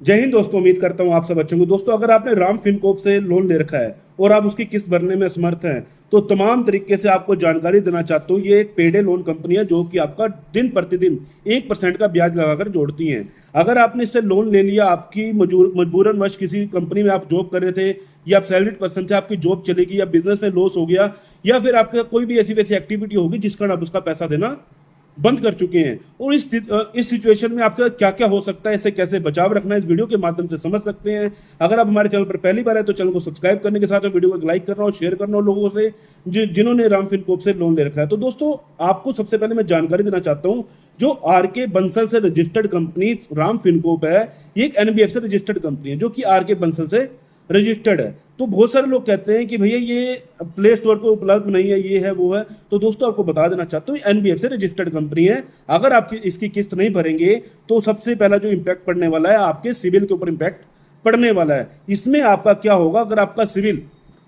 जय हिंद दोस्तों, उम्मीद करता हूँ आप सब अच्छे होंगे। दोस्तों, अगर आपने राम फिनकॉर्प से लोन ले रखा है और आप उसकी किस्त भरने में असमर्थ हैं, तो तमाम तरीके से आपको जानकारी देना चाहता हूँ। ये एक पेडे लोन कंपनी है जो कि आपका दिन प्रतिदिन 1% का ब्याज लगाकर जोड़ती है। अगर आपने इससे लोन ले लिया, आपकी मजबूरन वश किसी कंपनी में आप जॉब कर रहे थे या आप सैलरीड पर्सन थे, आपकी जॉब चली गई या बिजनेस में लॉस हो गया या फिर आपका कोई भी ऐसी वैसी एक्टिविटी होगी जिस कारण आप उसका पैसा देना बंद कर चुके हैं, और इस सिचुएशन में आपका क्या क्या हो सकता है, इससे कैसे बचाव रखना है, इस वीडियो के माध्यम से समझ सकते हैं। अगर आप हमारे चैनल पर पहली बार है तो चैनल को सब्सक्राइब करने के साथ वीडियो को लाइक करना और शेयर करना लोगों से जिन्होंने राम फिनकॉर्प से लोन ले रखा है। तो दोस्तों, आपको सबसे पहले मैं जानकारी देना चाहता हूं, जो आरके बंसल से रजिस्टर्ड कंपनी राम फिनकॉर्प है, ये एक एनबीएफसी रजिस्टर्ड कंपनी है जो कि आरके बंसल से रजिस्टर्ड है। तो बहुत सारे लोग कहते हैं कि भैया ये प्ले स्टोर पर उपलब्ध नहीं है, ये है वो है। तो दोस्तों, आपको बता देना चाहता हूँ, एनबीएफसी रजिस्टर्ड कंपनी है। अगर आप इसकी किस्त नहीं भरेंगे तो सबसे पहला जो इम्पैक्ट पड़ने वाला है, आपके सिविल के ऊपर इम्पैक्ट पड़ने वाला है। इसमें आपका क्या होगा, अगर आपका सिविल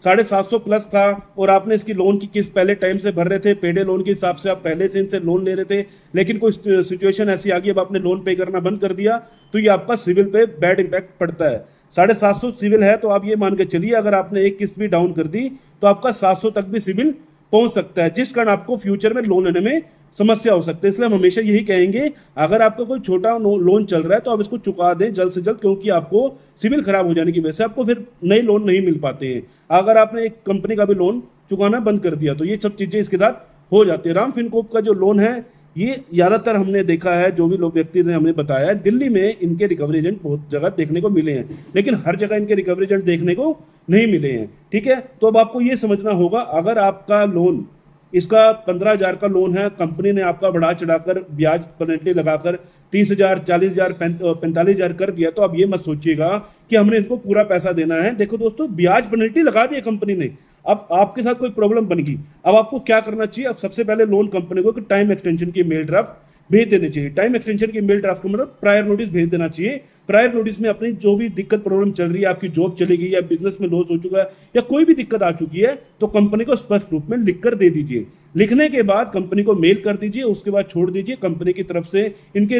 750 प्लस था और आपने इसकी लोन की किस्त पहले टाइम से भर रहे थे, पेडे लोन के हिसाब से आप पहले से इनसे लोन ले रहे थे, लेकिन कोई सिचुएशन ऐसी आ गई, अब आपने लोन पे करना बंद कर दिया, तो ये आपका सिविल पे बैड इम्पैक्ट पड़ता है। 750 सिविल है तो आप ये मान के चलिए, अगर आपने एक किस्त भी डाउन कर दी तो आपका 700 तक भी सिविल पहुंच सकता है, जिस कारण आपको फ्यूचर में लोन लेने में समस्या हो सकती है। इसलिए हम हमेशा यही कहेंगे, अगर आपका कोई छोटा लोन चल रहा है तो आप इसको चुका दें जल्द से जल्द, क्योंकि आपको सिविल खराब हो जाने की वजह से आपको फिर नए लोन नहीं मिल पाते हैं। अगर आपने एक कंपनी का भी लोन चुकाना बंद कर दिया तो ये सब चीजें इसके साथ हो जाती है। राम फिनकॉर्प का जो लोन है, ये ज्यादातर हमने देखा है, जो भी लोग व्यक्ति ने हमें बताया है, दिल्ली में इनके रिकवरी एजेंट बहुत जगह देखने को मिले हैं, लेकिन हर जगह इनके रिकवरी एजेंट देखने को नहीं मिले हैं। ठीक है, तो अब आपको ये समझना होगा, अगर आपका लोन इसका 15,000 का लोन है, कंपनी ने आपका बढ़ा चढ़ाकर ब्याज पेनल्टी लगाकर 30,000, 40,000, 45,000 कर दिया, तो अब ये मत सोचिएगा कि हमने इसको पूरा पैसा देना है। देखो दोस्तों, ब्याज पेनल्टी लगा दी कंपनी ने, अब आपके साथ कोई प्रॉब्लम बन गई, अब आपको क्या करना चाहिए? अब सबसे पहले लोन कंपनी को टाइम एक्सटेंशन की मेल ड्राफ्ट भेज देनी चाहिए। टाइम एक्सटेंशन की मेल ड्राफ्ट को मतलब प्रायर नोटिस भेज देना चाहिए। प्रायर नोटिस में अपनी जो भी दिक्कत प्रॉब्लम चल रही है, आपकी जॉब चली गई या बिजनेस में लॉस हो चुका है या कोई भी दिक्कत आ चुकी है, तो कंपनी को स्पष्ट रूप में लिख कर दे दीजिए। लिखने के बाद कंपनी को मेल कर दीजिए, उसके बाद छोड़ दीजिए। कंपनी की तरफ से, इनके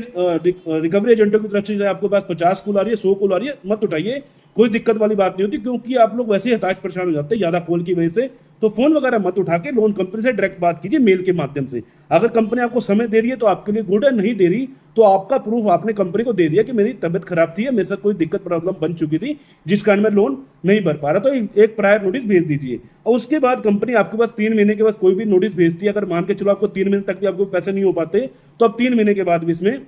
रिकवरी एजेंटों की तरफ से आपके पास 50 कॉल आ रही है, 100 कॉल आ रही है, मत उठाइए, कोई दिक्कत वाली बात नहीं होती, क्योंकि आप लोग वैसे ही हताश परेशान हो जाते हैं ज्यादा कॉल की वजह से। तो फोन वगैरह मत उठा के लोन कंपनी से डायरेक्ट बात कीजिए मेल के माध्यम से। अगर कंपनी आपको समय दे रही है तो आपके लिए गुड है, नहीं दे रही तो आपका प्रूफ आपने कंपनी को दे दिया कि मेरी तबियत खराब थी या मेरे साथ कोई दिक्कत प्रॉब्लम बन चुकी थी जिस कारण मैं लोन नहीं भर पा रहा, तो एक प्रायर नोटिस भेज दीजिए। और उसके बाद कंपनी आपके पास 3 महीने के बाद कोई भी नोटिस भेजती है, अगर मान के चलो आपको 3 महीने तक भी आपको पैसे नहीं हो पाते, तो अब 3 महीने के बाद भी इसमें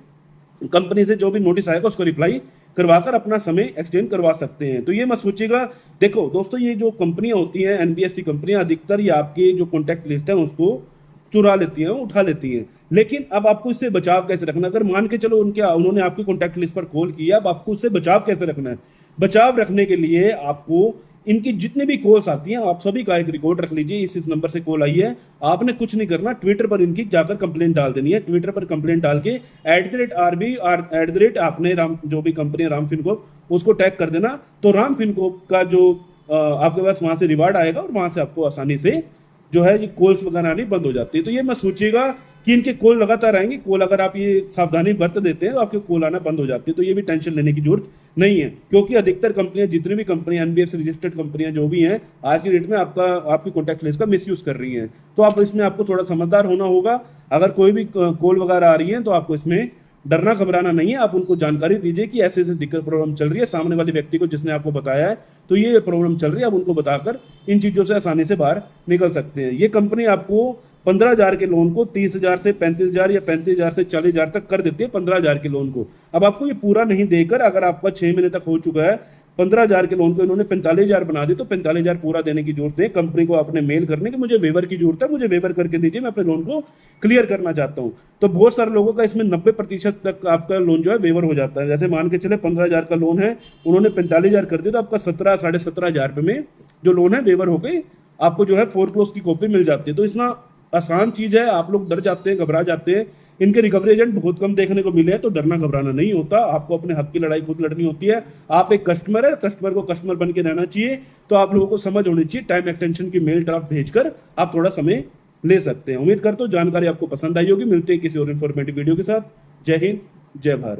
कंपनी से जो भी नोटिस आएगा उसको रिप्लाई करवाकर अपना समय एक्सटेंड करवा सकते हैं। तो ये मत सोचिएगा। देखो दोस्तों, ये जो कंपनियां होती हैं, एनबीएफसी कंपनियां, अधिकतर ये आपके जो कॉन्टैक्ट लिस्ट है उसको चुरा लेती हैं, उठा लेती हैं। लेकिन अब आपको इससे बचाव कैसे रखना? अगर मान के चलो उन्होंने आपकी कॉन्टैक्ट लिस्ट पर कॉल किया, अब आपको उससे बचाव कैसे रखना है? बचाव रखने के लिए आपको इनकी जितनी भी कॉल्स आती हैं, आप सभी का एक रिकॉर्ड रख लीजिए। इस नंबर से कॉल आई है, आपने कुछ नहीं करना, ट्विटर पर इनकी जाकर कंप्लेंट डाल देनी है। ट्विटर पर कंप्लेंट डाल के @RB आपने जो भी कंपनी है राम फिनकॉर्प, उसको टैग कर देना। तो राम फिनकॉर्प का जो आपके पास वहां से रिवार्ड आएगा और वहां से आपको आसानी से जो है ये कॉल्स वगैरह आनी बंद हो जाती है। तो ये मत सोचिएगा कि इनके कॉल लगातार आएंगे। कॉल अगर आप ये सावधानी बरत देते हैं तो आपके कॉल आना बंद हो जाती है। तो ये भी टेंशन लेने की जरूरत नहीं है, क्योंकि अधिकतर कंपनियां, जितनी भी कंपनियां एनबीएफसी रजिस्टर्ड कंपनियां जो भी हैं, आज की डेट में आपकी कॉन्टैक्ट लिस्ट का मिसयूज कर रही हैं। तो आप इसमें आपको थोड़ा समझदार होना होगा। अगर कोई भी कॉल वगैरह आ रही है तो आपको इसमें डरना घबराना नहीं है। आप उनको जानकारी दीजिए कि ऐसे ऐसे दिक्कत प्रॉब्लम चल रही है, सामने वाले व्यक्ति को जिसने आपको बताया है तो ये प्रॉब्लम चल रही है, आप उनको बताकर इन चीजों से आसानी से बाहर निकल सकते हैं। ये कंपनी आपको 15,000 के लोन को 30,000 से 35,000 या 35,000 से 40,000 तक कर देती है। 15,000 के लोन को अब आपको ये पूरा नहीं देकर, अगर आपका 6 महीने तक हो चुका है, 15,000 के लोन को इन्होंने 45,000 बना दी, तो 45,000 पूरा देने की जरूरत है। कंपनी को आपने मेल करने की, मुझे वेवर की जरूरत है, मुझे वेवर करके दीजिए, मैं अपने लोन को क्लियर करना चाहता हूँ। तो बहुत सारे लोगों का इसमें 90% तक आपका लोन जो है वेवर हो जाता है। जैसे मान के चले 15,000 का लोन है, उन्होंने 45,000 कर दिया, तो आपका 17, 17,500 रुपये में जो लोन है वेवर हो गई, आपको जो है फोरक्लोज की कॉपी मिल जाती है। तो इतना आसान चीज है, आप लोग डर जाते हैं, घबरा जाते हैं। इनके रिकवरी एजेंट बहुत कम देखने को मिले हैं, तो डरना घबराना नहीं होता। आपको अपने हक की लड़ाई खुद लड़नी होती है। आप एक कस्टमर है, कस्टमर को कस्टमर बन के रहना चाहिए। तो आप लोगों को समझ होनी चाहिए, टाइम एक्सटेंशन की मेल ड्राफ्ट भेजकर आप थोड़ा समय ले सकते हैं। उम्मीद करता हूँ जानकारी आपको पसंद आई होगी। मिलते हैं किसी और इन्फॉर्मेटिव वीडियो के साथ। जय हिंद, जय भारत।